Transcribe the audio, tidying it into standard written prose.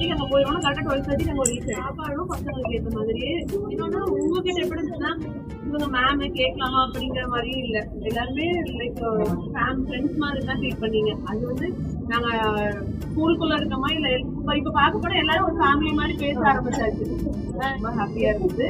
மணிக்கு அங்கே போயிடுவோம். கரெக்டாக 12:30 அங்கே ரீச் ஆகிடும். சாப்பாடும் பசங்களுக்கு ஏற்ற மாதிரியே. இன்னொன்று உங்ககிட்ட எப்படி இருந்துச்சுன்னா இவங்க மேமு கேட்கலாமா அப்படிங்கிற மாதிரியும் இல்லை. எல்லாருமே லைக் ஃப்ரெண்ட்ஸ் மாதிரி தான் ட்ரீட் பண்ணீங்க. அது வந்து நாங்கள் ஸ்கூலுக்குள்ளே இருக்கோமா இல்லை இப்போ பார்க்க போனால் எல்லாரும் ஒரு ஃபேமிலி மாதிரி பேச ஆரம்பிச்சாச்சு. ரொம்ப ஹாப்பியாக இருந்தது.